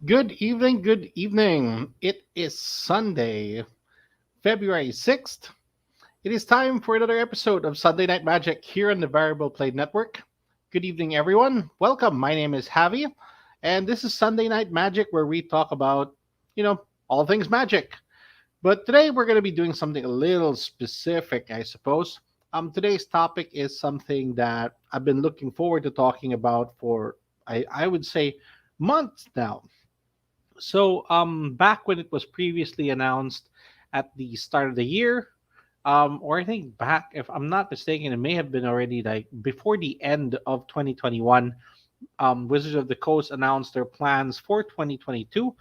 Good evening, good evening. It is Sunday, February 6th. It is time for another episode of Sunday Night Magic here on the Variable Play Network. Good evening, everyone. Welcome. My name is Javi, and this is Sunday Night Magic where we talk about, all things magic. But today we're going to be doing something a little specific, I suppose. Today's topic is something that I've been looking forward to talking about for, I would say, months now. So, back when it was previously announced at the start of the year, or I think back, if I'm not mistaken, it may have been already like before the end of 2021. Wizards of the Coast announced their plans for 2022,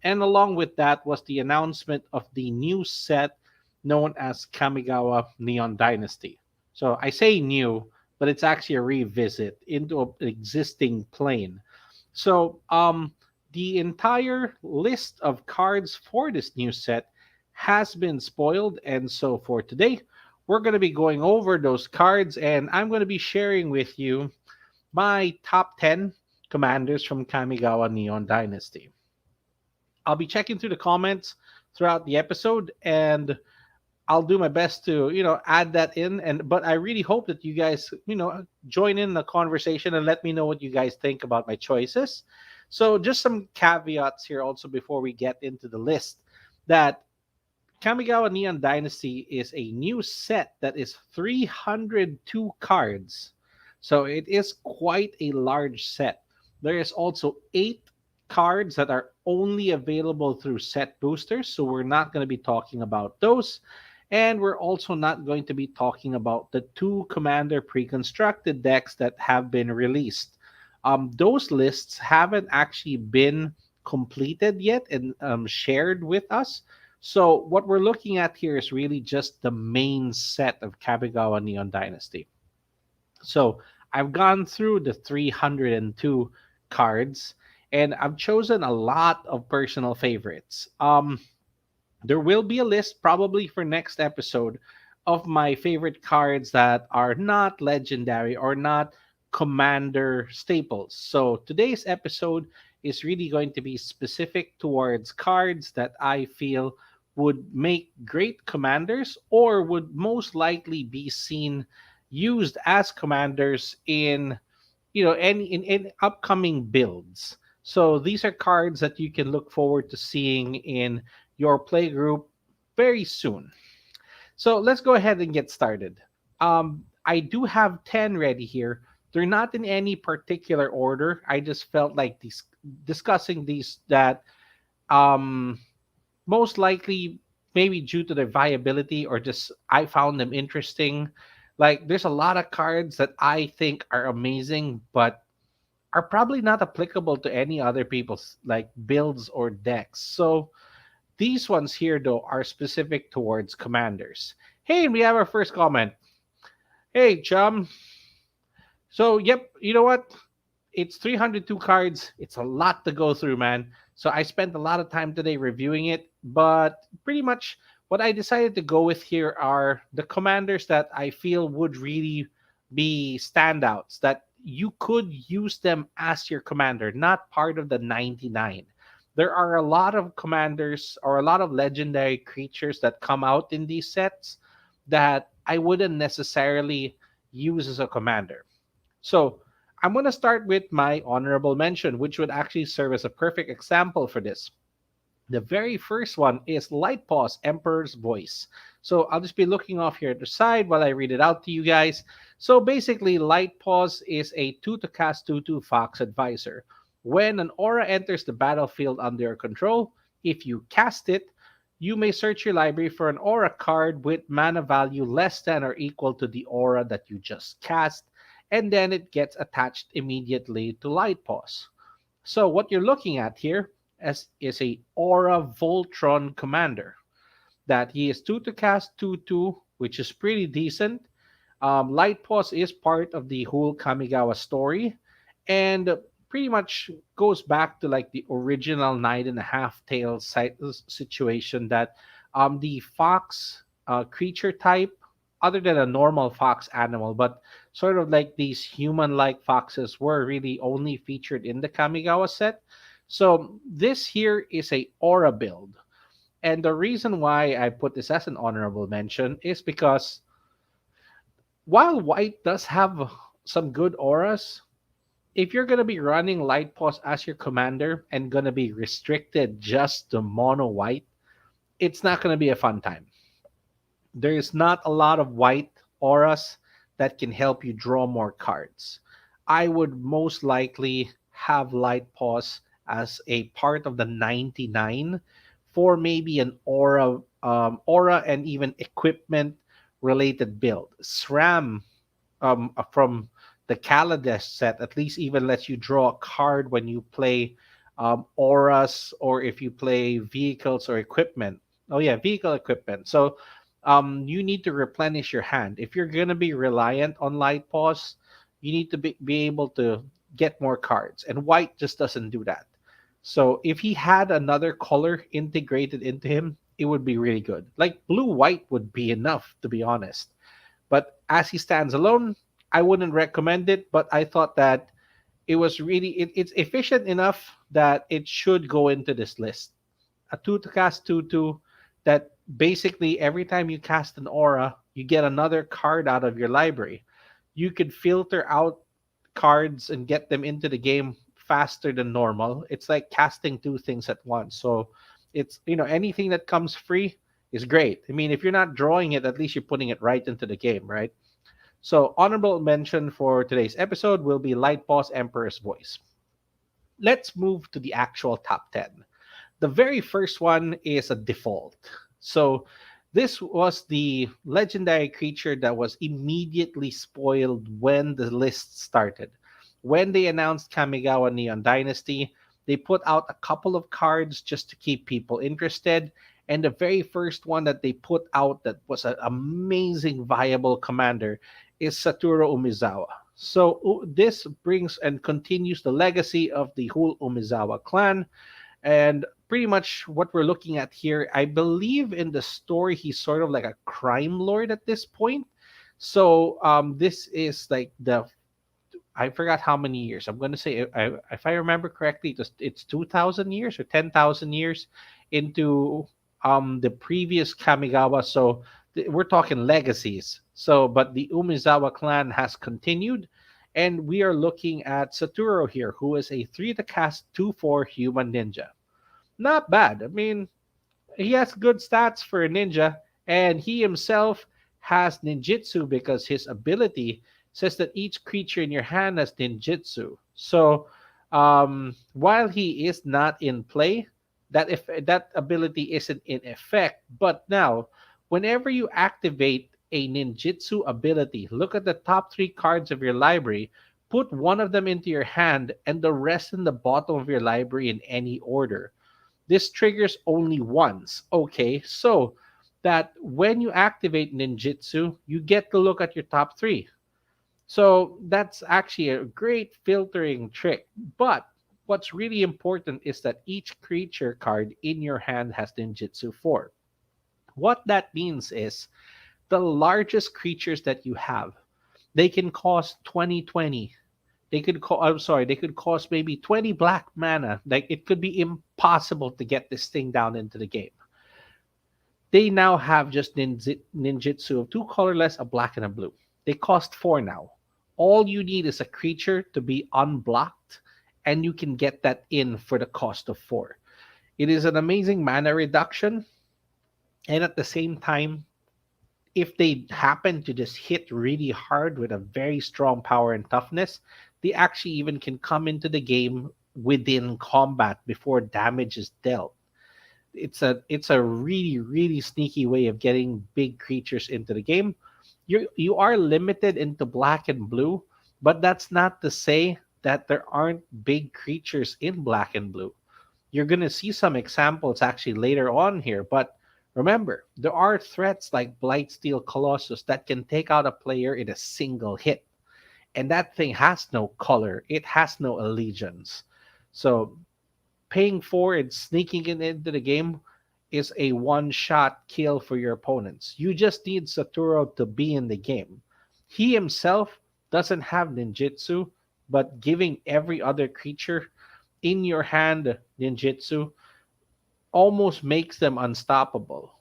and along with that was the announcement of the new set known as Kamigawa Neon Dynasty. So I say new, but it's actually a revisit into an existing plane. So, the entire list of cards for this new set has been spoiled. And so for today, we're going to be going over those cards and I'm going to be sharing with you my top 10 commanders from Kamigawa Neon Dynasty. I'll be checking through the comments throughout the episode and I'll do my best to, add that in. But I really hope that you guys, join in the conversation and let me know what you guys think about my choices. So just some caveats here also before we get into the list that Kamigawa Neon Dynasty is a new set that is 302 cards. So it is quite a large set. There is also 8 cards that are only available through set boosters. So we're not going to be talking about those. And we're also not going to be talking about the 2 commander pre-constructed decks that have been released. Those lists haven't actually been completed yet and shared with us. So what we're looking at here is really just the main set of Kamigawa Neon Dynasty. So I've gone through the 302 cards and I've chosen a lot of personal favorites. There will be a list probably for next episode of my favorite cards that are not legendary or not commander staples. So today's episode is really going to be specific towards cards that I feel would make great commanders or would most likely be seen used as commanders in in upcoming builds. So these are cards that you can look forward to seeing in your play group very soon. So let's go ahead and get started. I do have 10 ready here. They're not in any particular order. I just felt like discussing these that most likely maybe due to their viability or just I found them interesting. Like there's a lot of cards that I think are amazing, but are probably not applicable to any other people's like builds or decks. So these ones here though are specific towards commanders. Hey, we have our first comment. Hey, chum. So, yep, you know what? It's 302 cards. It's a lot to go through, man. So I spent a lot of time today reviewing it, but pretty much what I decided to go with here are the commanders that I feel would really be standouts, that you could use them as your commander, not part of the 99. There are a lot of commanders or a lot of legendary creatures that come out in these sets that I wouldn't necessarily use as a commander. So I'm going to start with my honorable mention, which would actually serve as a perfect example for this. The very first one is Lightpaw's Emperor's Voice. So I'll just be looking off here at the side while I read it out to you guys. So basically, Lightpaws is a 2 to cast 2/2 Fox Advisor. When an aura enters the battlefield under your control, if you cast it, you may search your library for an aura card with mana value less than or equal to the aura that you just cast and then it gets attached immediately to Light Paws. So what you're looking at here is a Aura Voltron Commander that he is 2 to cast 2/2, which is pretty decent. Light Paws is part of the whole Kamigawa story, and pretty much goes back to like the original Nine and a Half Tails situation that the fox creature type, other than a normal fox animal, but sort of like these human-like foxes were really only featured in the Kamigawa set. So this here is a aura build, and the reason why I put this as an honorable mention is because while white does have some good auras, if you're going to be running Light Paws as your commander and going to be restricted just to mono white, it's not going to be a fun time. There's not a lot of white auras that can help you draw more cards. I would most likely have Light Paws as a part of the 99 for maybe an aura and even equipment related build. SRAM from the Kaladesh set at least even lets you draw a card when you play auras or if you play vehicles or equipment. Oh yeah, vehicle equipment. So you need to replenish your hand. If you're gonna be reliant on Light Paws, you need to be able to get more cards, and white just doesn't do that. So if he had another color integrated into him, it would be really good. Like blue white would be enough, to be honest. But as he stands alone, I wouldn't recommend it. But I thought that it's efficient enough that it should go into this list. A 2 to cast 2/2 that basically every time you cast an aura, you get another card out of your library. You could filter out cards and get them into the game faster than normal. It's like casting two things at once. So it's, anything that comes free is great. I mean, if you're not drawing it, at least you're putting it right into the game, right? So honorable mention for today's episode will be Light Boss Emperor's Voice. Let's move to the actual top 10. The very first one is a default. So this was the legendary creature that was immediately spoiled when the list started. When they announced Kamigawa Neon Dynasty, they put out a couple of cards just to keep people interested. And the very first one that they put out that was an amazing viable commander is Satoru Umezawa. So this brings and continues the legacy of the whole Umezawa clan. And pretty much what we're looking at here, I believe in the story, he's sort of like a crime lord at this point. So this is like I forgot how many years. I'm going to say, if I remember correctly, it's 2,000 years or 10,000 years into the previous Kamigawa. So we're talking legacies. So, but the Umezawa clan has continued. And we are looking at Satoru here, who is a 3 to cast 2/4 human ninja. Not bad. I mean, he has good stats for a ninja, and he himself has ninjutsu because his ability says that each creature in your hand has ninjutsu. So, while he is not in play, that ability isn't in effect. But now, whenever you activate a ninjutsu ability, look at the top three cards of your library. Put one of them into your hand and the rest in the bottom of your library in any order. This triggers only once. Okay, so that when you activate ninjutsu, you get to look at your top three. So that's actually a great filtering trick. But what's really important is that each creature card in your hand has ninjutsu 4. What that means is the largest creatures that you have, they can cost 20/20. They could cost maybe 20 black mana. Like it could be impossible to get this thing down into the game. They now have just ninjutsu of two colorless, a black and a blue. They cost 4 now. All you need is a creature to be unblocked, and you can get that in for the cost of 4. It is an amazing mana reduction, and at the same time, if they happen to just hit really hard with a very strong power and toughness, they actually even can come into the game within combat before damage is dealt. It's a really really sneaky way of getting big creatures into the game. You are limited into black and blue, But that's not to say that there aren't big creatures in black and blue. You're going to see some examples actually later on here, but remember, there are threats like Blightsteel Colossus that can take out a player in a single hit. And that thing has no color, it has no allegiance. So paying for and sneaking it into the game is a one shot kill for your opponents. You just need Satoru to be in the game. He himself doesn't have ninjutsu, but giving every other creature in your hand ninjutsu almost makes them unstoppable.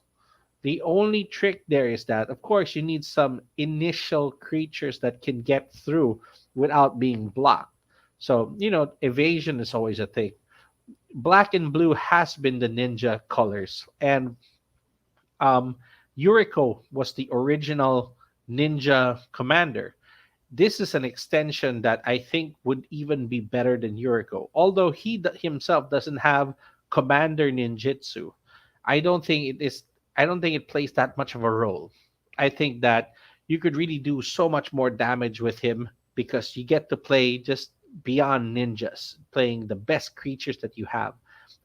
The only trick there is that, of course, you need some initial creatures that can get through without being blocked. So, evasion is always a thing. Black and blue has been the ninja colors, and um, Yuriko was the original ninja commander. This is an extension that I think would even be better than Yuriko. Although himself doesn't have commander ninjutsu, I don't think it is. I don't think it plays that much of a role. I think that you could really do so much more damage with him because you get to play just beyond ninjas, playing the best creatures that you have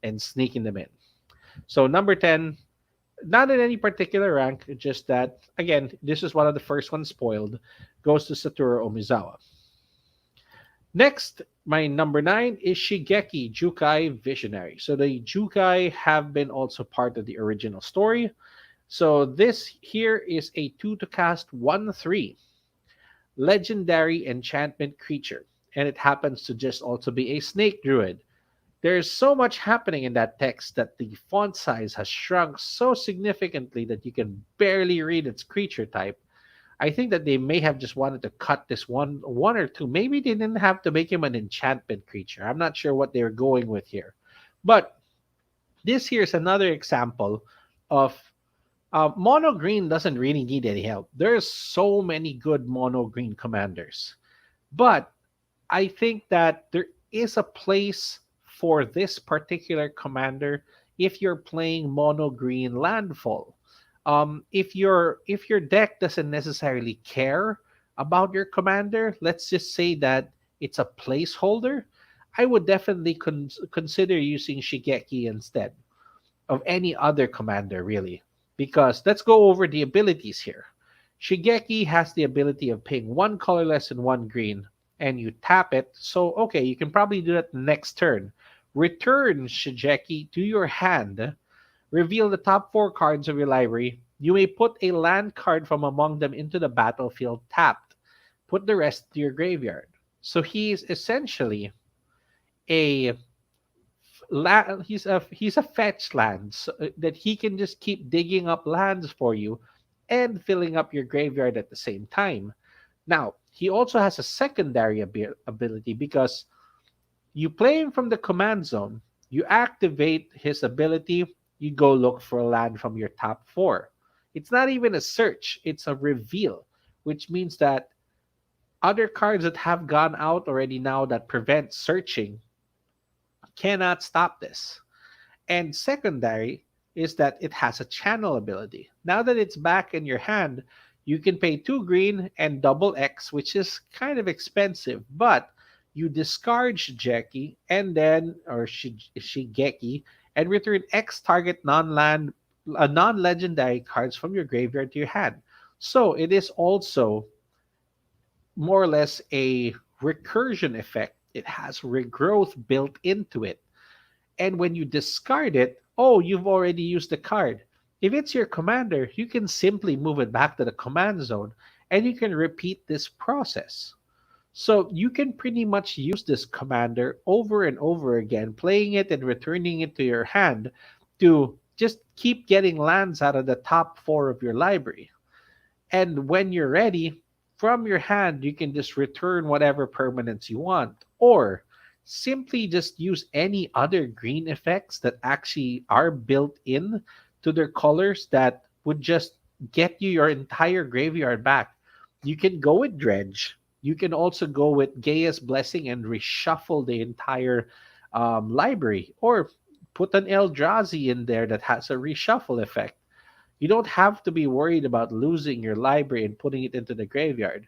and sneaking them in. So number 10, not in any particular rank, just that again, this is one of the first ones spoiled, goes to Satoru Omizawa. Next, my number 9 is Shigeki Jukai Visionary. So the Jukai have been also part of the original story. So this here is a 2 to cast 1/3 legendary enchantment creature, and it happens to just also be a snake druid. There's so much happening in that text that the font size has shrunk so significantly that you can barely read its creature type. I think that they may have just wanted to cut this one or two. Maybe they didn't have to make him an enchantment creature. I'm not sure what they're going with here. But this here is another example of mono green doesn't really need any help. There's so many good mono green commanders. But I think that there is a place for this particular commander if you're playing mono green landfall. If your deck doesn't necessarily care about your commander, let's just say that it's a placeholder, I would definitely consider using Shigeki instead of any other commander, really. Because let's go over the abilities here. Shigeki has the ability of paying one colorless and one green, and you tap it. So, okay, you can probably do that next turn. Return Shigeki to your hand. Reveal the top 4 cards of your library. You may put a land card from among them into the battlefield tapped. Put the rest to your graveyard. So he is essentially a he's a fetch land so that he can just keep digging up lands for you and filling up your graveyard at the same time. Now, he also has a secondary ability because you play him from the command zone, you activate his ability, you go look for a land from your top 4. It's not even a search, it's a reveal, which means that other cards that have gone out already now that prevent searching cannot stop this. And secondary is that it has a channel ability. Now that it's back in your hand, you can pay 2 green and double X, which is kind of expensive, but you discard Shigeki and then or Shigeki and return X target non-legendary cards from your graveyard to your hand. So it is also more or less a recursion effect. It has regrowth built into it. And when you discard it, oh, you've already used the card. If it's your commander, you can simply move it back to the command zone and you can repeat this process. So you can pretty much use this commander over and over again, playing it and returning it to your hand to just keep getting lands out of the top 4 of your library. And when you're ready, from your hand, you can just return whatever permanents you want, or simply just use any other green effects that actually are built in to their colors that would just get you your entire graveyard back. You can go with Dredge. You can also go with Gaia's Blessing and reshuffle the entire library, or put an Eldrazi in there that has a reshuffle effect. You don't have to be worried about losing your library and putting it into the graveyard.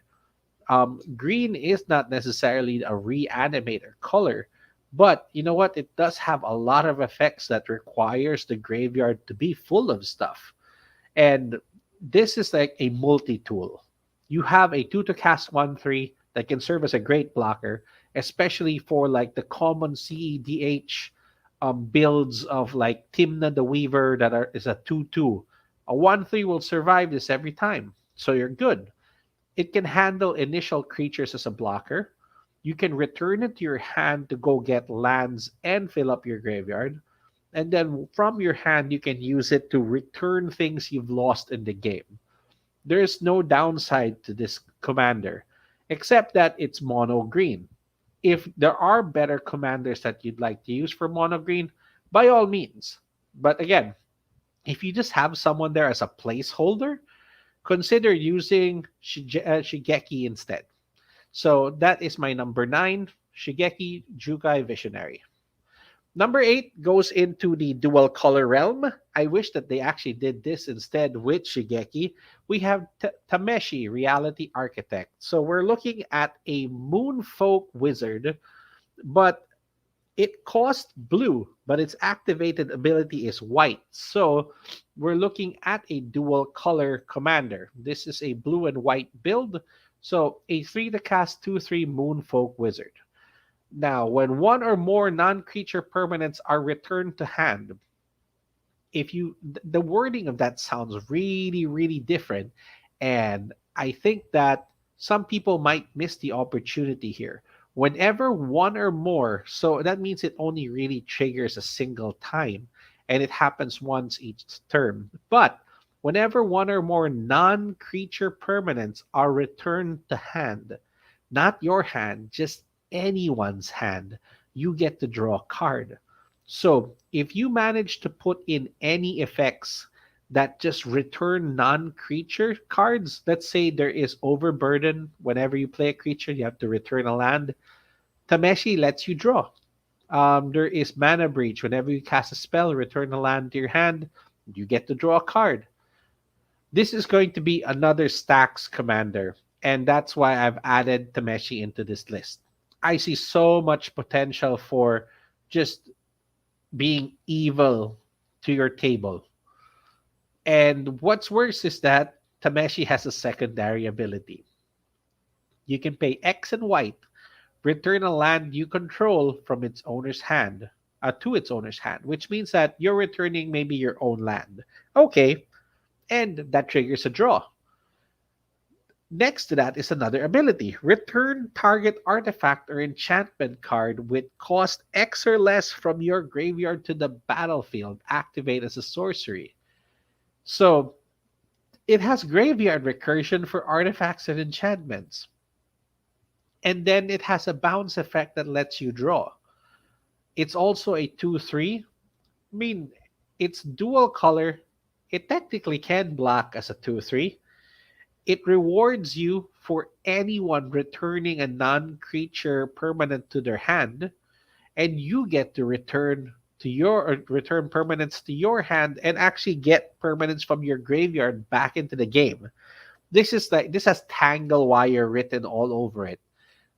Green is not necessarily a reanimator color, but you know what? It does have a lot of effects that requires the graveyard to be full of stuff. And this is like a multi-tool. You have a 2 to cast 1/3 that can serve as a great blocker, especially for like the common CEDH builds of like Timna the Weaver is a 2/2. A 1/3 will survive this every time, so you're good. It can handle initial creatures as a blocker. You can return it to your hand to go get lands and fill up your graveyard. And then from your hand, you can use it to return things you've lost in the game. There is no downside to this commander, except that it's mono green. If there are better commanders that you'd like to use for mono green, by all means. But again, if you just have someone there as a placeholder, consider using Shigeki instead. So that is my number 9, Shigeki Jukai Visionary. Number 8 goes into the dual color realm. I wish that they actually did this instead with Shigeki. We have Tameshi, Reality Architect. So we're looking at a Moonfolk Wizard, but it costs blue, but its activated ability is white. So we're looking at a dual color commander. This is a blue and white build. So a 3 to cast 2/3 Moonfolk Wizard. Now, when one or more non-creature permanents are returned to hand, if you the wording of that sounds really really different, and I think that some people might miss the opportunity here. Whenever one or more, so that means it only really triggers a single time, and it happens once each turn. But whenever one or more non-creature permanents are returned to hand, not your hand, just anyone's hand, you get to draw a card. So if you manage to put in any effects that just return non-creature cards, let's say there is overburden. Whenever you play a creature, you have to return a land. Tameshi lets you draw. There is mana breach. Whenever you cast a spell, return a land to your hand. You get to draw a card. This is going to be another stacks commander, and that's why I've added Tameshi into this list. I see so much potential for just being evil to your table. And what's worse is that Tameshi has a secondary ability. You can pay X and white, return a land you control from its owner's hand, to its owner's hand, which means that you're returning maybe your own land. Okay, and that triggers a draw. Next to that is another ability. Return target artifact or enchantment card with cost X or less from your graveyard to the battlefield. Activate as a sorcery. So it has graveyard recursion for artifacts and enchantments. And then it has a bounce effect that lets you draw. It's also a 2/3. I mean, it's dual color. It technically can block as a 2/3. It rewards you for anyone returning a non-creature permanent to their hand, and you get to return permanents to your hand and actually get permanents from your graveyard back into the game. This has Tangle Wire written all over it.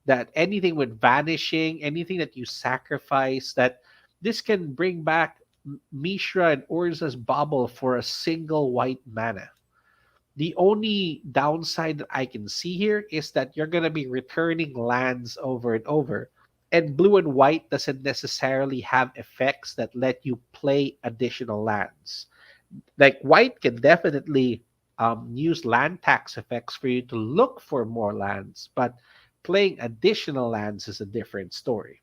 That anything with vanishing, anything that you sacrifice, that this can bring back Mishra and Urza's Bauble for a single white mana. The only downside that I can see here is that you're going to be returning lands over and over. And blue and white doesn't necessarily have effects that let you play additional lands. Like white can definitely use land tax effects for you to look for more lands, but playing additional lands is a different story.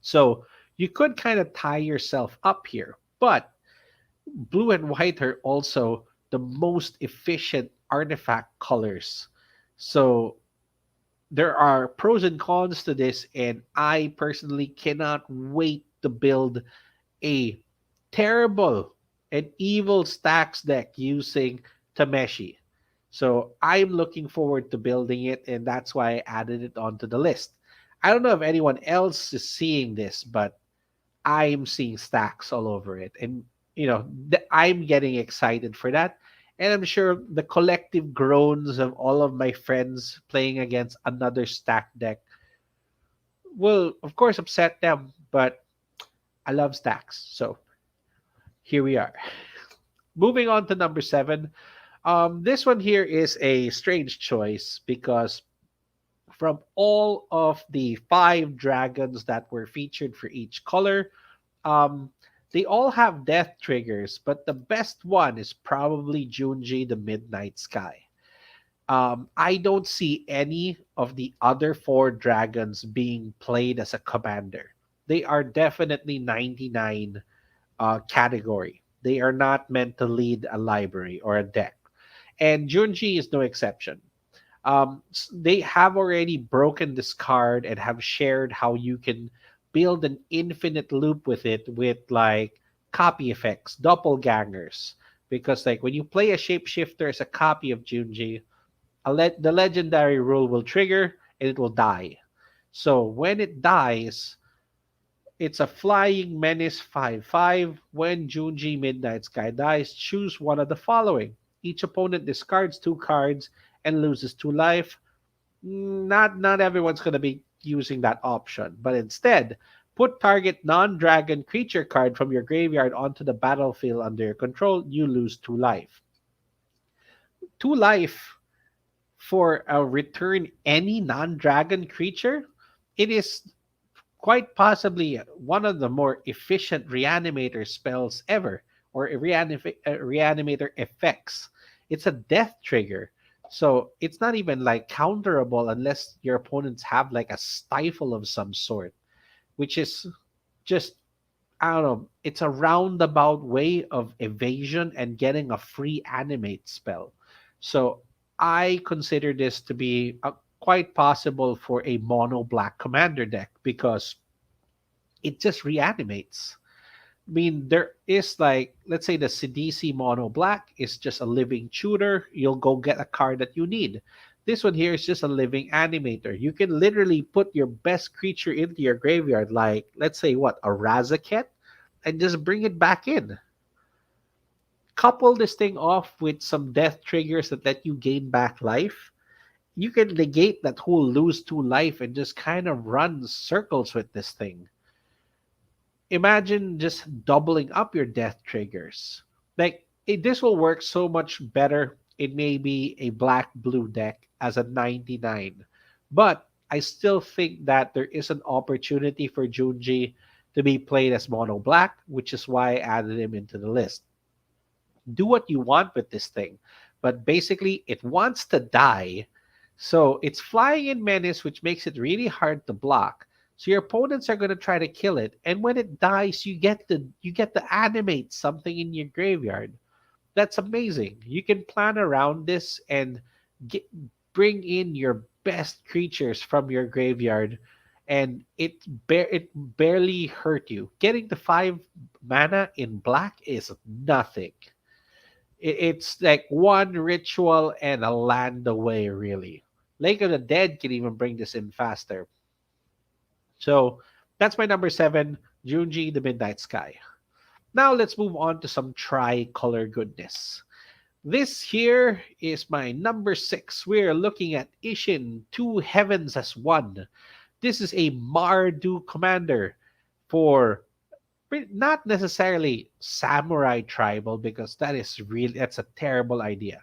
So you could kind of tie yourself up here, but blue and white are also the most efficient artifact colors. So there are pros and cons to this, and I personally cannot wait to build a terrible and evil stacks deck using Tameshi. So I'm looking forward to building it, and that's why I added it onto the list. I don't know if anyone else is seeing this, but I'm seeing stacks all over it. And, I'm getting excited for that. And I'm sure the collective groans of all of my friends playing against another stack deck will, of course, upset them, but I love stacks. So here we are. Moving on to number seven. This one here is a strange choice because from all of the five dragons that were featured for each color, um, they all have death triggers, but the best one is probably Junji the Midnight Sky. I don't see any of the other four dragons being played as a commander. They are definitely 99 category. They are not meant to lead a library or a deck. And Junji is no exception. They have already broken this card and have shared how you can build an infinite loop with it with like copy effects, doppelgangers. Because like when you play a shapeshifter as a copy of Junji, the legendary rule will trigger and it will die. So when it dies, it's a flying menace 5/5. When Junji Midnight Sky dies, choose one of the following. Each opponent discards two cards and loses two life. Not everyone's going to be using that option, but instead, put target non-dragon creature card from your graveyard onto the battlefield under your control. You lose two life. Two life for a return any non-dragon creature. It is quite possibly one of the more efficient reanimator spells ever, or reanimator effects. It's a death trigger. So it's not even like counterable unless your opponents have like a stifle of some sort, which is just, I don't know, it's a roundabout way of evasion and getting a free animate spell. So I consider this to be quite possible for a mono black commander deck because it just reanimates. I mean, there is like, let's say the CDC mono black is just a living tutor. You'll go get a card that you need. This one here is just a living animator. You can literally put your best creature into your graveyard, like, let's say, what, a Razaket, and just bring it back in. Couple this thing off with some death triggers that let you gain back life. You can negate that whole lose two life and just kind of run circles with this thing. Imagine just doubling up your death triggers. Like this will work so much better in maybe a black blue deck as a 99. But I still think that there is an opportunity for Junji to be played as mono black, which is why I added him into the list. Do what you want with this thing, but basically it wants to die. So it's flying in menace, which makes it really hard to block. So your opponents are going to try to kill it, and when it dies, you get to animate something in your graveyard. That's amazing. You can plan around this and get, bring in your best creatures from your graveyard, and it barely hurt you. Getting the 5 mana in black is nothing. It's like one ritual and a land away, really. Lake of the Dead can even bring this in faster. So that's my number seven, Junji the Midnight Sky. Now let's move on to some tricolor goodness. This here is my number six. We're looking at Ishin, Two Heavens as One. This is a Mardu Commander for not necessarily samurai tribal because that's a terrible idea.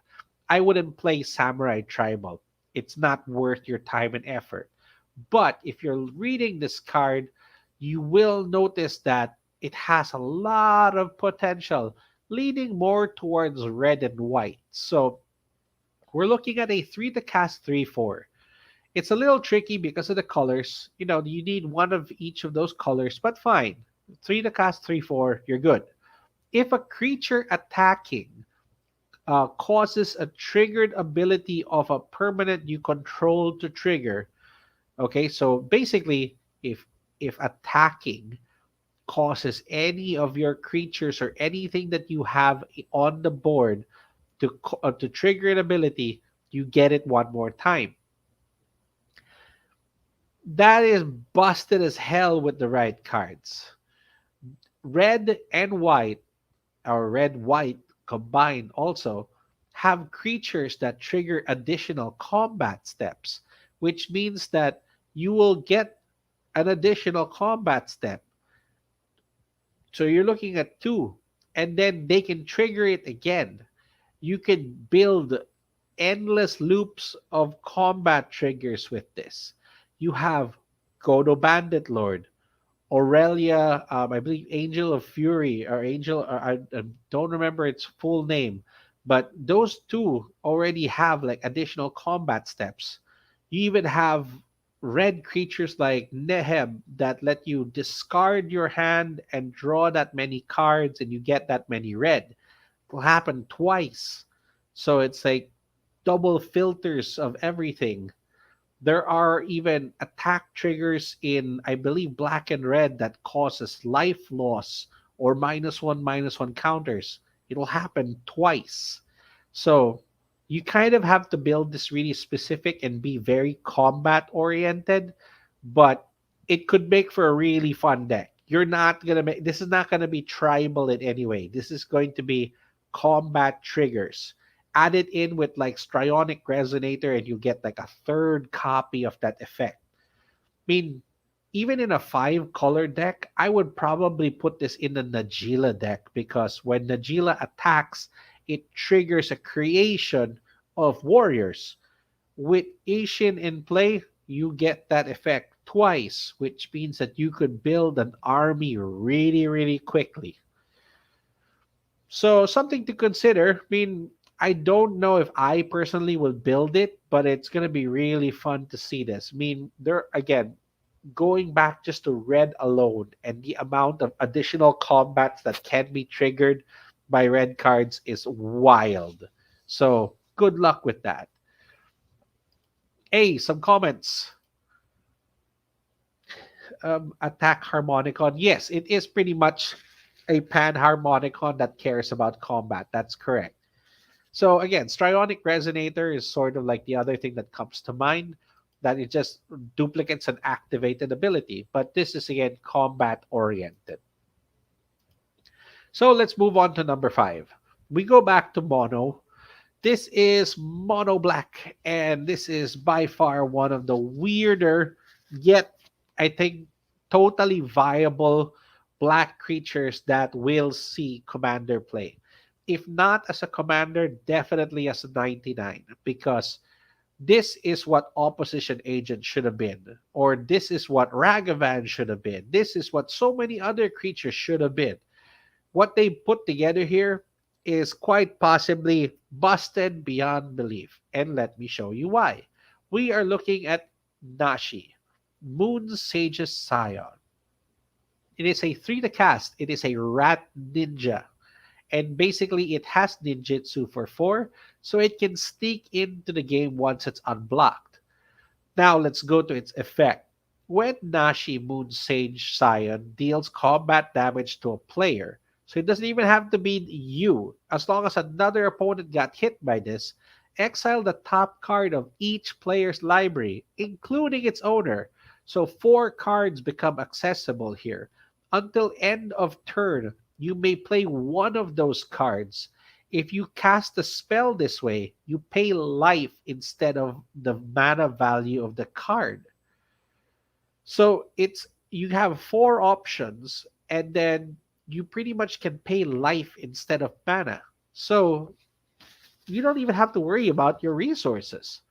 I wouldn't play samurai tribal. It's not worth your time and effort. But if you're reading this card, you will notice that it has a lot of potential, leaning more towards red and white. So we're looking at a 3 to cast 3/4. It's a little tricky because of the colors. You know, you need one of each of those colors, but fine. 3 to cast 3/4, you're good. If a creature attacking causes a triggered ability of a permanent you control to trigger, okay, so basically, if attacking causes any of your creatures or anything that you have on the board to trigger an ability, you get it one more time. That is busted as hell with the right cards. Red and white, or red white combined also, have creatures that trigger additional combat steps, which means that you will get an additional combat step. So you're looking at two, and then they can trigger it again. You can build endless loops of combat triggers with this. You have Godo Bandit Lord, Aurelia, I believe Angel of Fury or Angel, or I don't remember its full name, but those two already have like additional combat steps. You even have red creatures like Neheb that let you discard your hand and draw that many cards and you get that many red. It will happen twice. So it's like double filters of everything. There are even attack triggers in, I believe, black and red that causes life loss or minus one counters. It'll happen twice. So you kind of have to build this really specific and be very combat oriented, but it could make for a really fun deck. You're not gonna make this is not gonna be tribal in any way. This is going to be combat triggers. Add it in with like Strionic Resonator and you get like a third copy of that effect. I mean, even in a 5 color deck, I would probably put this in the Najila deck because when Najila attacks, it triggers a creation of warriors. With Asian in play, you get that effect twice, which means that you could build an army really, really quickly. So something to consider. I mean, I don't know if I personally will build it, but it's gonna be really fun to see this. I mean, there again, going back just to red alone and the amount of additional combats that can be triggered by red cards is wild. So good luck with that. Hey, some comments. Attack Harmonicon. Yes, it is pretty much a pan Harmonicon that cares about combat. That's correct. So again, Strionic Resonator is sort of like the other thing that comes to mind, that it just duplicates an activated ability. But this is again combat oriented. So let's move on to number 5. We go back to Mono. This is Mono Black, and this is by far one of the weirder, yet I think totally viable black creatures that will see Commander play. If not as a Commander, definitely as a 99, because this is what Opposition Agent should have been, or this is what Ragavan should have been. This is what so many other creatures should have been. What they put together here is quite possibly busted beyond belief. And let me show you why. We are looking at Nashi, Moon Sage's Scion. It is a 3 to cast. It is a rat ninja. And basically, it has ninjutsu for 4, so it can sneak into the game once it's unblocked. Now, let's go to its effect. When Nashi Moon Sage Scion deals combat damage to a player, so it doesn't even have to be you. As long as another opponent got hit by this, exile the top card of each player's library, including its owner. So 4 cards become accessible here. Until end of turn, you may play one of those cards. If you cast a spell this way, you pay life instead of the mana value of the card. So it's you have 4 options, and then you pretty much can pay life instead of mana. So you don't even have to worry about your resources.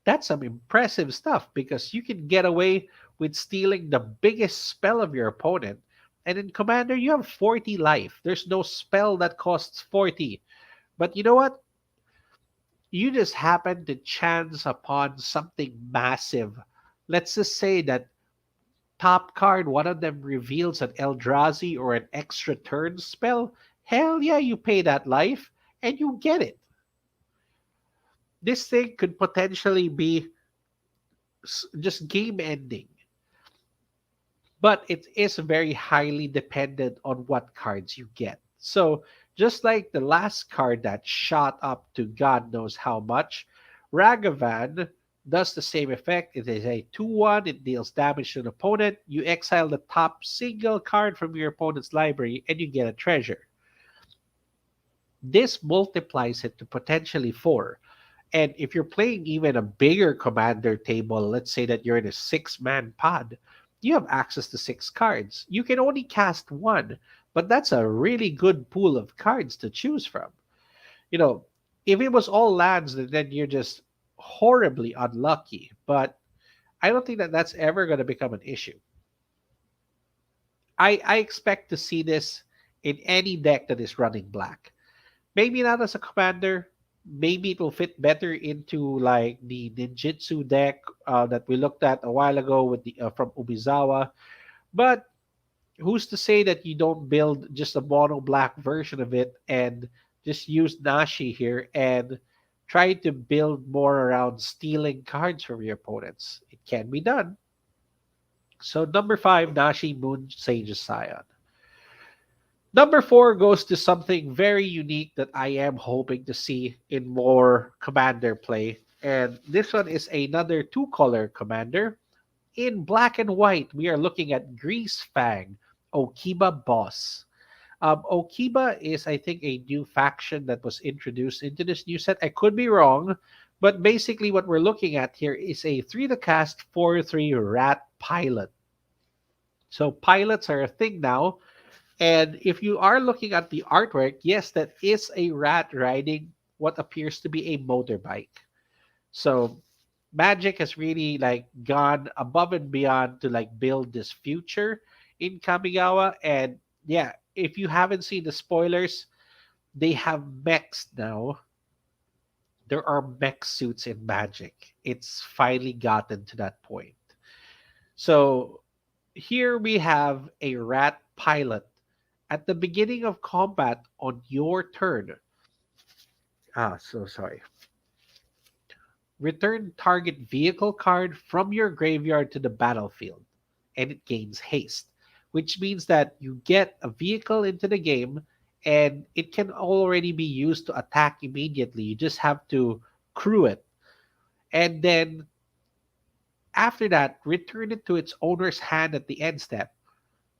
That's some impressive stuff because you can get away with stealing the biggest spell of your opponent. And in Commander, you have 40 life. There's no spell that costs 40. But you know what? You just happen to chance upon something massive. Let's just say that top card, one of them reveals an Eldrazi or an extra turn spell. Hell yeah, you pay that life and you get it. This thing could potentially be just game ending. But it is very highly dependent on what cards you get. So, just like the last card that shot up to God knows how much, Ragavan does the same effect. It is a 2/1, it deals damage to an opponent. You exile the top single card from your opponent's library and you get a treasure. This multiplies it to potentially 4. And if you're playing even a bigger commander table, let's say that you're in a 6-man pod, you have access to 6 cards. You can only cast one, but that's a really good pool of cards to choose from. You know, if it was all lands, then you're just horribly unlucky. But I don't think that that's ever going to become an issue. I expect to see this in any deck that is running black. Maybe not as a commander. Maybe it will fit better into like the ninjutsu deck that we looked at a while ago with the from Ubizawa. But who's to say that you don't build just a mono black version of it and just use Nashi here and try to build more around stealing cards from your opponents? It can be done. So number 5, Nashi Moon Sage's Scion. Number 4 goes to something very unique that I am hoping to see in more commander play. And this one is another two-color commander. In black and white, we are looking at Grease Fang, Okiba Boss. Okiba is, I think, a new faction that was introduced into this new set. I could be wrong, but basically what we're looking at here is a 3 to cast 4/3 rat pilot. So pilots are a thing now. And if you are looking at the artwork, yes, that is a rat riding what appears to be a motorbike. So Magic has really like gone above and beyond to like build this future in Kamigawa. And yeah, if you haven't seen the spoilers, they have mechs now. There are mech suits in Magic. It's finally gotten to that point. So here we have a rat pilot. At the beginning of combat on your turn, so sorry. Return target vehicle card from your graveyard to the battlefield, and it gains haste, which means that you get a vehicle into the game and it can already be used to attack immediately. You just have to crew it. And then after that, return it to its owner's hand at the end step.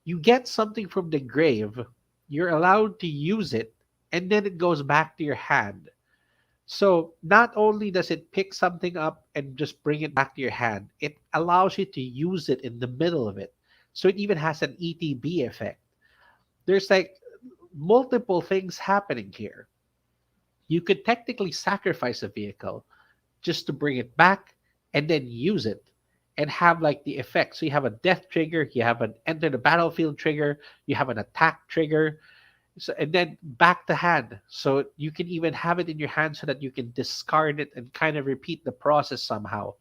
You get something from the grave, you're allowed to use it, and then it goes back to your hand. So not only does it pick something up and just bring it back to your hand, it allows you to use it in the middle of it. So it even has an ETB effect. There's like multiple things happening here. You could technically sacrifice a vehicle just to bring it back and then use it and have like the effect. So you have a death trigger, you have an enter the battlefield trigger, you have an attack trigger, so, and then back to hand. So you can even have it in your hand so that you can discard it and kind of repeat the process somehow.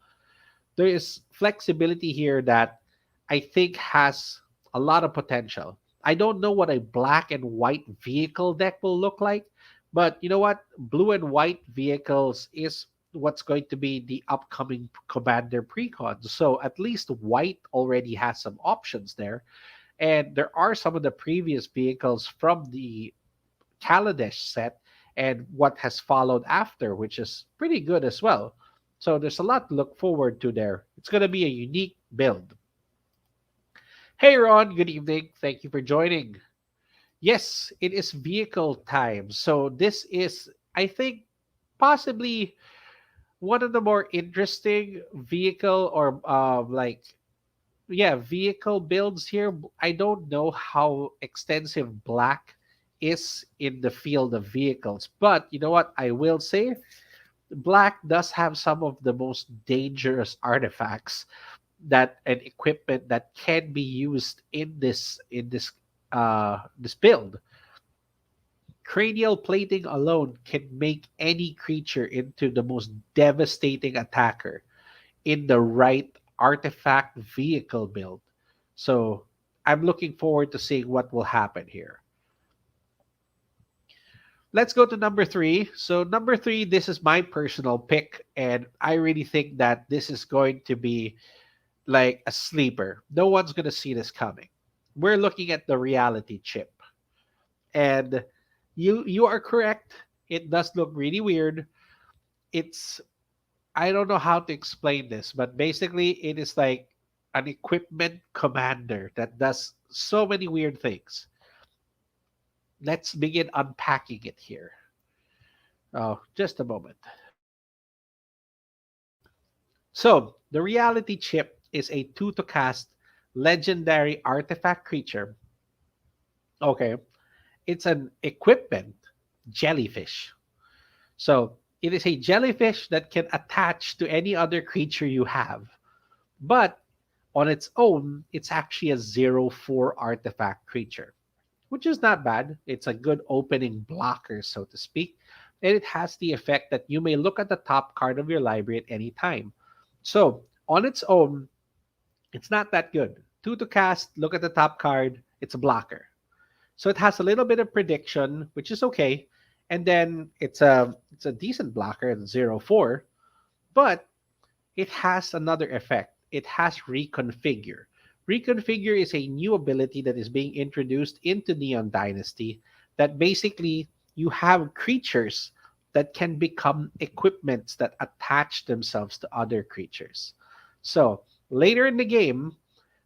There is flexibility here that I think has a lot of potential. I don't know what a black and white vehicle deck will look like, but you know what? Blue and white vehicles is what's going to be the upcoming Commander precons. So at least white already has some options there. And there are some of the previous vehicles from the Kaladesh set and what has followed after, which is pretty good as well. So there's a lot to look forward to there. It's going to be a unique build. Hey Ron, good evening. Thank you for joining. Yes, it is vehicle time. So this is, I think, possibly one of the more interesting vehicle or vehicle builds here. I don't know how extensive black is in the field of vehicles, but you know what? I will say black does have some of the most dangerous artifacts that and equipment that can be used in this build. Cranial plating alone can make any creature into the most devastating attacker in the right artifact vehicle build. So I'm looking forward to seeing what will happen here. Let's go to number 3. So number 3, this is my personal pick, and I really think that this is going to be like a sleeper. No one's going to see this coming. We're looking at the reality chip. And you are correct. It does look really weird. It's I don't know how to explain this, but basically it is like an equipment commander that does so many weird things. Let's begin unpacking it here. Oh, just a moment. So, the reality chip is a 2 to cast legendary artifact creature. Okay, it's an equipment jellyfish. So, it is a jellyfish that can attach to any other creature you have. But on its own, it's actually a 0/4 artifact creature, which is not bad. It's a good opening blocker, so to speak. And it has the effect that you may look at the top card of your library at any time. So, on its own, it's not that good. 2 to cast, look at the top card, it's a blocker. So it has a little bit of prediction, which is okay. And then it's a decent blocker at 0/4, but it has another effect. It has reconfigure. Reconfigure is a new ability that is being introduced into Neon Dynasty that basically you have creatures that can become equipments that attach themselves to other creatures. So later in the game,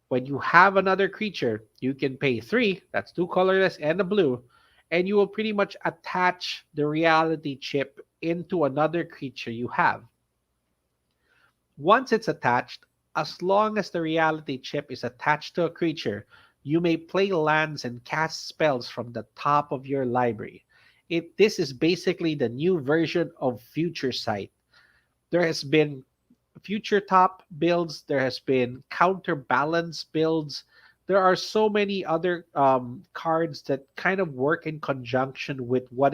when you have another creature, you can pay three, that's two colorless and a blue, and you will pretty much attach the reality chip into another creature you have. Once it's attached, as long as the reality chip is attached to a creature, you may play lands and cast spells from the top of your library. This is basically the new version of Future Sight. There has been future top builds, there has been counterbalance builds. There are so many other cards that kind of work in conjunction with what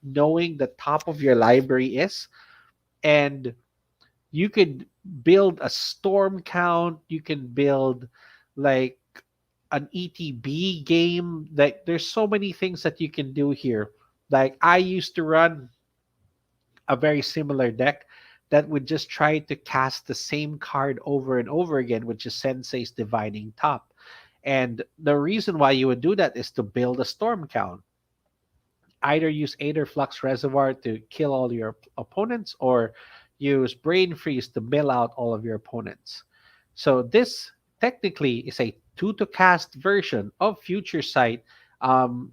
knowing the top of your library is. And you could build a storm count, you can build like an ETB game. Like there's so many things that you can do here. Like I used to run a very similar deck that would just try to cast the same card over and over again, which is Sensei's Divining Top. And the reason why you would do that is to build a storm count. Either use Aether Flux Reservoir to kill all your opponents, or use Brain Freeze to mill out all of your opponents. So this technically is a 2 to cast version of Future Sight,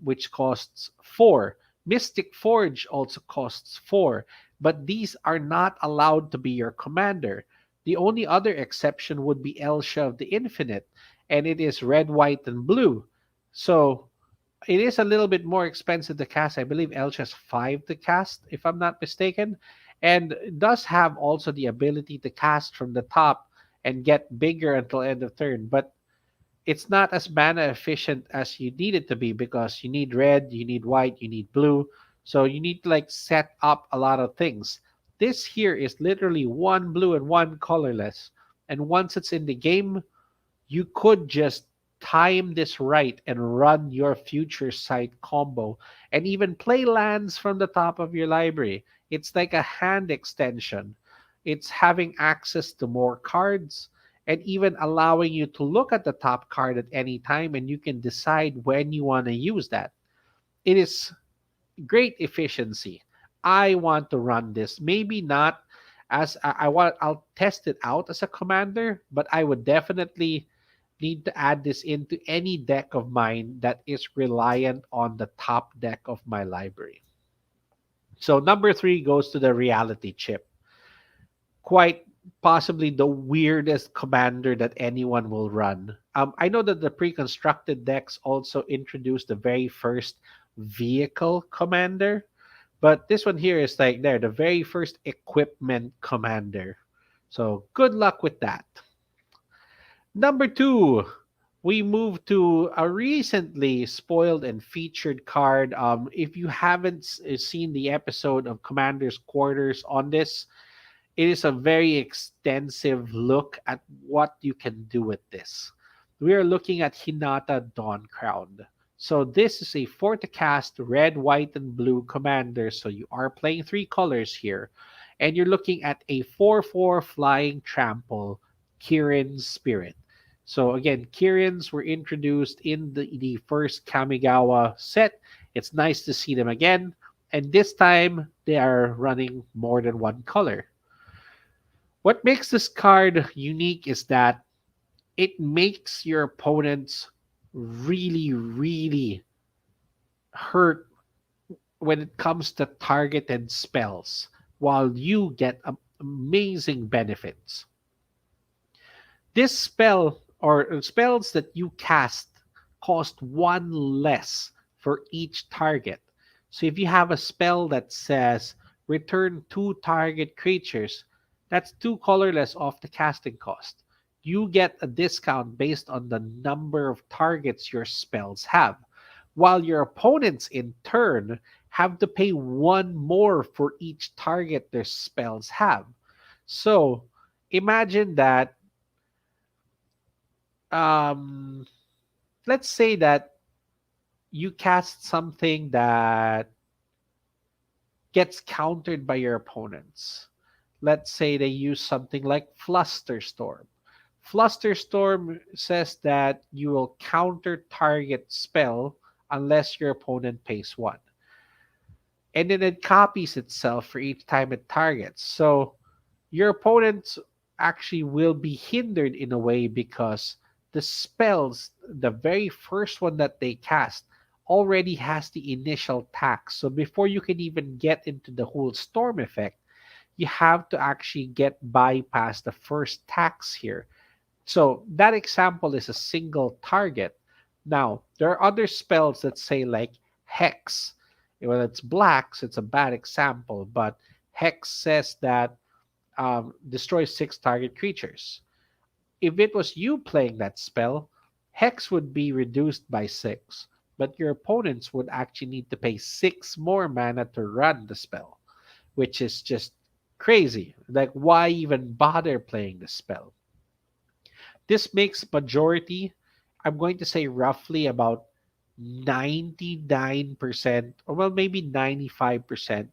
which costs 4. Mystic Forge also costs 4, but these are not allowed to be your commander. The only other exception would be Elsha of the Infinite, and it is red, white, and blue. So it is a little bit more expensive to cast. I believe Elch has 5 to cast, if I'm not mistaken, and does have also the ability to cast from the top and get bigger until end of turn. But it's not as mana efficient as you need it to be because you need red, you need white, you need blue. So you need to like set up a lot of things. This here is literally one blue and one colorless. And once it's in the game, you could just time this right and run your future sight combo and even play lands from the top of your library. It's like a hand extension. It's having access to more cards and even allowing you to look at the top card at any time, and you can decide when you want to use that. It is great efficiency. I want to run this. Maybe not as I'll test it out as a commander, but I would definitely need to add this into any deck of mine that is reliant on the top deck of my library. So number 3 goes to the reality chip. Quite possibly the weirdest commander that anyone will run. I know that the pre-constructed decks also introduced the very first vehicle commander, but this one here is like the very first equipment commander. So good luck with that. Number 2, we move to a recently spoiled and featured card. If you haven't seen the episode of Commander's Quarters on this, it is a very extensive look at what you can do with this. We are looking at Hinata Dawn Crown. So this is a 4 to cast red, white, and blue commander. So you are playing 3 colors here. And you're looking at a 4/4 flying trample, Kirin's Spirit. So again, Kirins were introduced in the first Kamigawa set. It's nice to see them again. And this time, they are running more than one color. What makes this card unique is that it makes your opponents really, really hurt when it comes to targeted spells, while you get amazing benefits. This spell or spells that you cast cost one less for each target. So if you have a spell that says return two target creatures, that's two colorless off the casting cost. You get a discount based on the number of targets your spells have, while your opponents in turn have to pay one more for each target their spells have. So imagine that um, let's say that you cast something that gets countered by your opponents. Let's say they use something like Flusterstorm. Flusterstorm says that you will counter target spell unless your opponent pays one. And then it copies itself for each time it targets. So your opponents actually will be hindered in a way because the spells, the very first one that they cast, already has the initial tax. So before you can even get into the whole storm effect, you have to actually get bypass the first tax here. So that example is a single target. Now, there are other spells that say like Hex. Well, it's black, so it's a bad example, but Hex says that destroys six target creatures. If it was you playing that spell, Hex would be reduced by six, but your opponents would actually need to pay six more mana to run the spell, which is just crazy. Like, why even bother playing the spell? This makes majority, I'm going to say roughly about 99%, or well, maybe 95%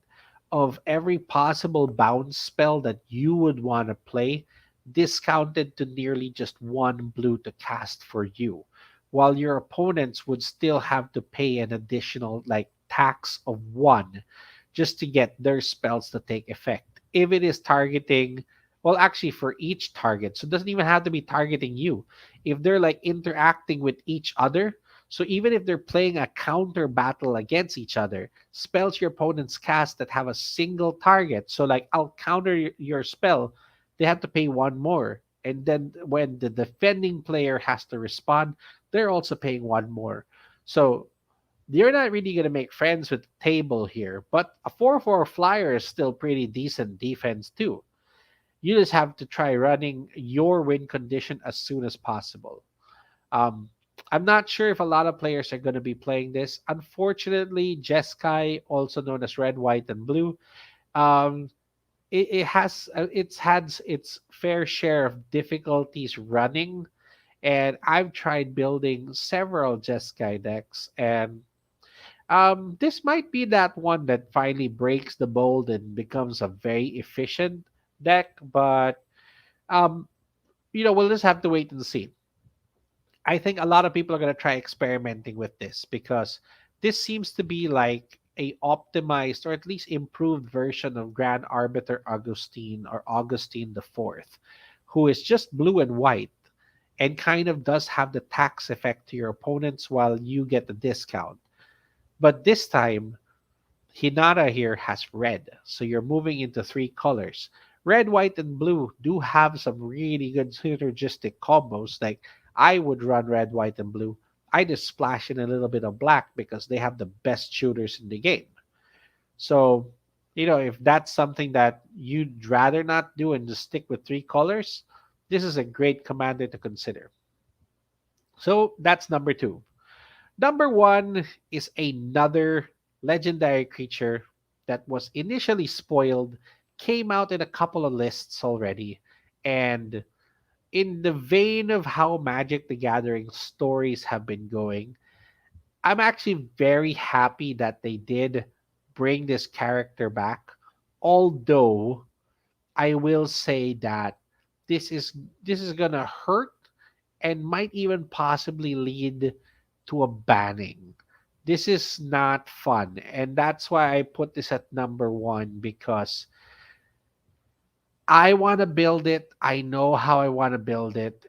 of every possible bounce spell that you would want to play discounted to nearly just one blue to cast for you, while your opponents would still have to pay an additional like tax of one just to get their spells to take effect. If it is targeting, well, actually, for each target, so it doesn't even have to be targeting you. If they're like interacting with each other, so even if they're playing a counter battle against each other, spells your opponents cast that have a single target. So like I'll counter your spell, they have to pay one more. And then when the defending player has to respond, they're also paying one more. So you're not really going to make friends with the table here, but a 4/4 flyer is still pretty decent defense too. You just have to try running your win condition as soon as possible. Um, I'm not sure if a lot of players are going to be playing this. Unfortunately, Jeskai, also known as Red, White, and Blue, um, it has it's had its fair share of difficulties running, and I've tried building several Jeskai decks, and this might be that one that finally breaks the mold and becomes a very efficient deck, but um, we'll just have to wait and see. I think a lot of people are going to try experimenting with this because this seems to be like a optimized or at least improved version of Grand Arbiter Augustine or Augustine the Fourth, who is just blue and white and kind of does have the tax effect to your opponents while you get the discount. But this time, Hinata here has red, so you're moving into three colors. Red, white, and blue do have some really good synergistic combos. Like I would run red, white, and blue. I just splash in a little bit of black because they have the best shooters in the game. So, if that's something that you'd rather not do and just stick with three colors, this is a great commander to consider. So that's number two. Number one is another legendary creature that was initially spoiled, came out in a couple of lists already, and in the vein of how Magic the Gathering stories have been going, I'm actually very happy that they did bring this character back. Although I will say that this is this is gonna hurt and might even possibly lead to a banning. This is not fun. And that's why I put this at number one because I want to build it. I know how I want to build it.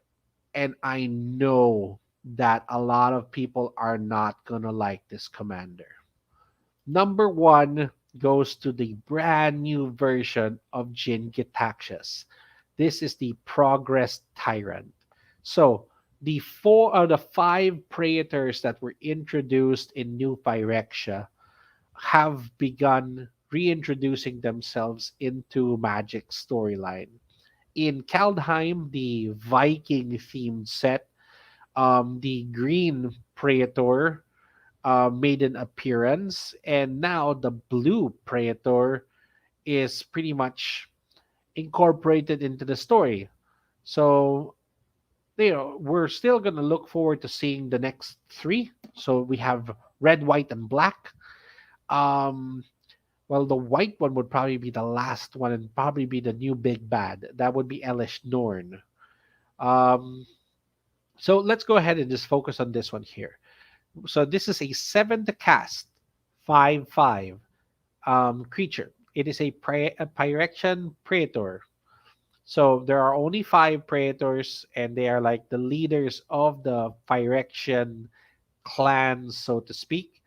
And I know that a lot of people are not going to like this commander. Number one goes to the brand new version of Jin Gitaxias. This is the Progress Tyrant. So the five Praetors that were introduced in New Phyrexia have begun reintroducing themselves into Magic storyline. In Kaldheim, the Viking themed set, the Green Praetor made an appearance, and now the Blue Praetor is pretty much incorporated into the story. So, we're still going to look forward to seeing the next three. So we have red, white, and black. Um, well, the white one would probably be the last one and probably be the new big bad. That would be Elish Norn. Um, so let's go ahead and just focus on this one here. So this is a 7 to cast, 5/5 creature. It is a Pyrexian Praetor. So there are only five Praetors, and they are like the leaders of the Phyrexian clans, so to speak.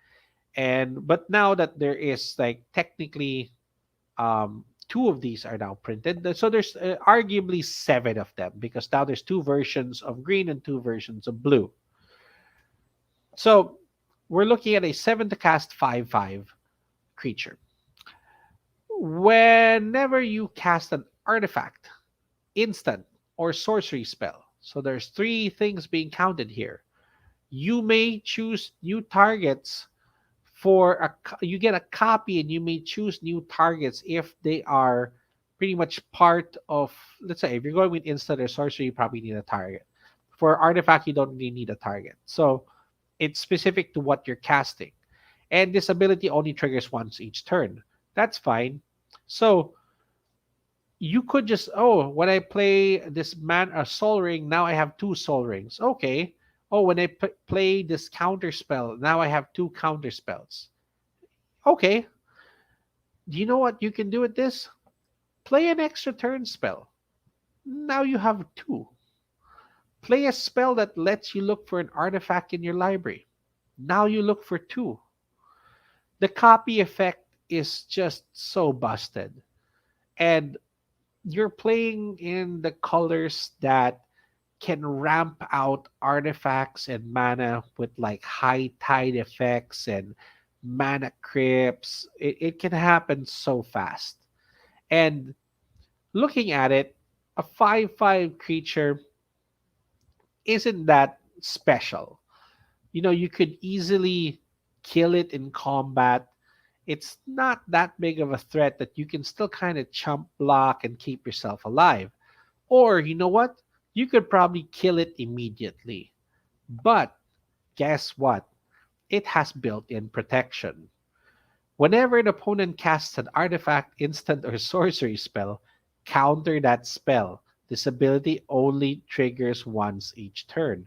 And but now that there is like technically two of these are now printed, so there's arguably seven of them because now there's two versions of green and two versions of blue. So we're looking at a 7 to cast 5/5 creature. Whenever you cast an artifact, instant, or sorcery spell, so there's three things being counted here. You may choose new targets you get a copy and you may choose new targets if they are pretty much part of, let's say if you're going with instant or sorcery, you probably need a target. For artifact, you don't really need a target. So it's specific to what you're casting. And this ability only triggers once each turn. That's fine. So you could just, oh, when I play this a soul ring, now I have two soul rings. Okay. Oh, when I play this counter spell, now I have two counter spells. Okay. Do you know what you can do with this? Play an extra turn spell. Now you have two. Play a spell that lets you look for an artifact in your library. Now you look for two. The copy effect is just so busted. And you're playing in the colors that can ramp out artifacts and mana with like high tide effects and mana crypts. It can happen so fast. And looking at it, a 5/5 creature isn't that special. You could easily kill it in combat. It's not that big of a threat that you can still kind of chump block and keep yourself alive. Or, you know what? You could probably kill it immediately. But guess what? It has built in protection. Whenever an opponent casts an artifact, instant, or sorcery spell, counter that spell. This ability only triggers once each turn.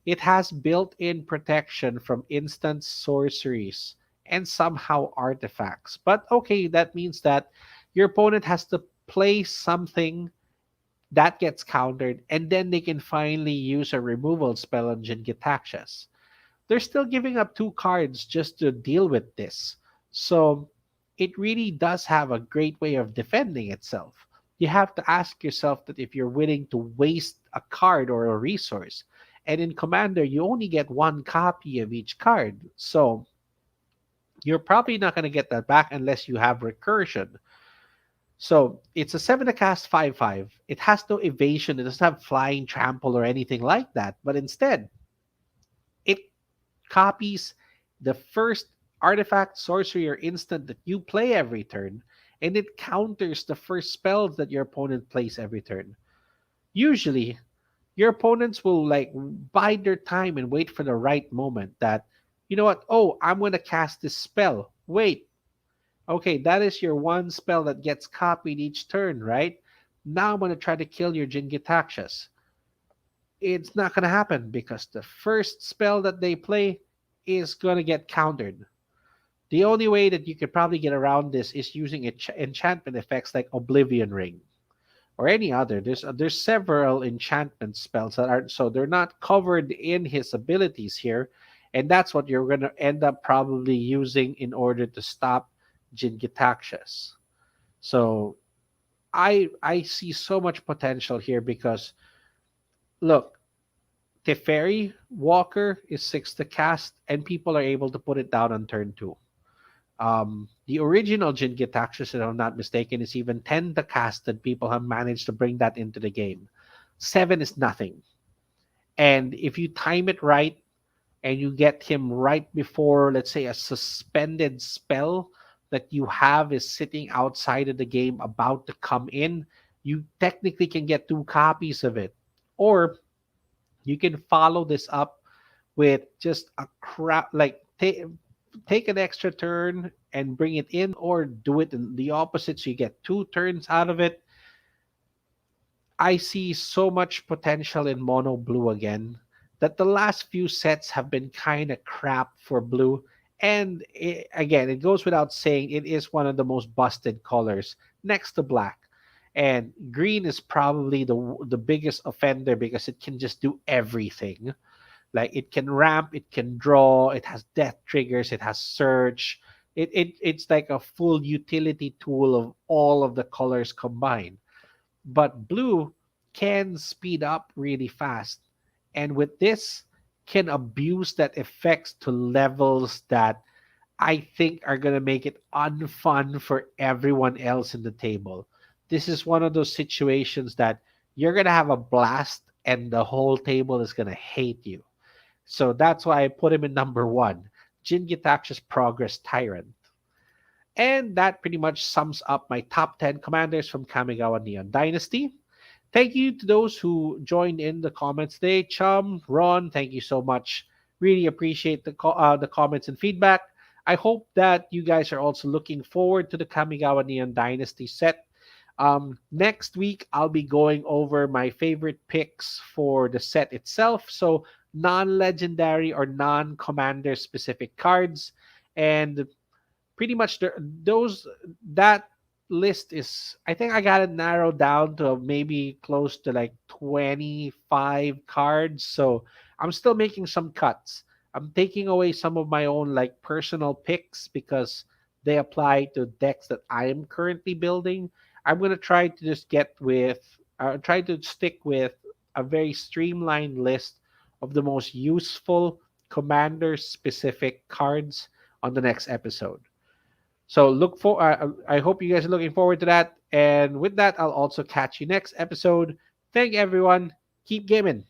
It has built in protection from instant sorceries and somehow artifacts. But okay, that means that your opponent has to play something that gets countered, and then they can finally use a removal spell on Jin-Gitaxias. They're still giving up two cards just to deal with this. So it really does have a great way of defending itself. You have to ask yourself that if you're willing to waste a card or a resource. And in Commander, you only get one copy of each card. So you're probably not going to get that back unless you have recursion. So it's a 7 to cast 5/5. It has no evasion. It doesn't have flying, trample, or anything like that. But instead, it copies the first artifact, sorcery, or instant that you play every turn, and it counters the first spells that your opponent plays every turn. Usually, your opponents will like bide their time and wait for the right moment that, you know what, oh, I'm going to cast this spell. Wait, okay, that is your one spell that gets copied each turn, right? Now I'm going to try to kill your Jin-Gitaxias. It's not going to happen because the first spell that they play is going to get countered. The only way that you could probably get around this is using enchantment effects like Oblivion Ring or any other. There's several enchantment spells that are, so they're not covered in his abilities here, And that's what you're going to end up probably using in order to stop Jingitaxias. So I see so much potential here because look, Teferi Walker is 6 to cast, and people are able to put it down on turn 2. The original Jingitaxias, if I'm not mistaken, is even 10 to cast, and people have managed to bring that into the game. 7 is nothing. And if you time it right, and you get him right before, let's say, a suspended spell that you have is sitting outside of the game about to come in, you technically can get 2 copies of it. Or you can follow this up with just a crap, like take an extra turn and bring it in, or do it in the opposite so you get 2 turns out of it. I see so much potential in mono blue again that the last few sets have been kind of crap for blue. And again, it goes without saying, it is one of the most busted colors next to black. And green is probably the biggest offender because it can just do everything. Like it can ramp, it can draw, it has death triggers, it has search. It's like a full utility tool of all of the colors combined. But blue can speed up really fast, and with this can abuse that effects to levels that I think are going to make it unfun for everyone else in the table. This is one of those situations that you're going to have a blast and the whole table is going to hate you. So that's why I put him in number 1, Jingitaxi's Progress Tyrant. And that pretty much sums up my top 10 commanders from Kamigawa Neon Dynasty. Thank you to those who joined in the comments today. Chum, Ron, thank you so much. Really appreciate the comments and feedback. I hope that you guys are also looking forward to the Kamigawa Neon Dynasty set. Next week, I'll be going over my favorite picks for the set itself. So, non legendary or non commander specific cards. And pretty much those that list is, I think I got it narrowed down to maybe close to like 25 cards. So I'm still making some cuts. I'm taking away some of my own like personal picks because they apply to decks that I am currently building. I'm going to try to just try to stick with a very streamlined list of the most useful commander specific cards on the next episode. So look for. I hope you guys are looking forward to that. And with that, I'll also catch you next episode. Thank everyone. Keep gaming.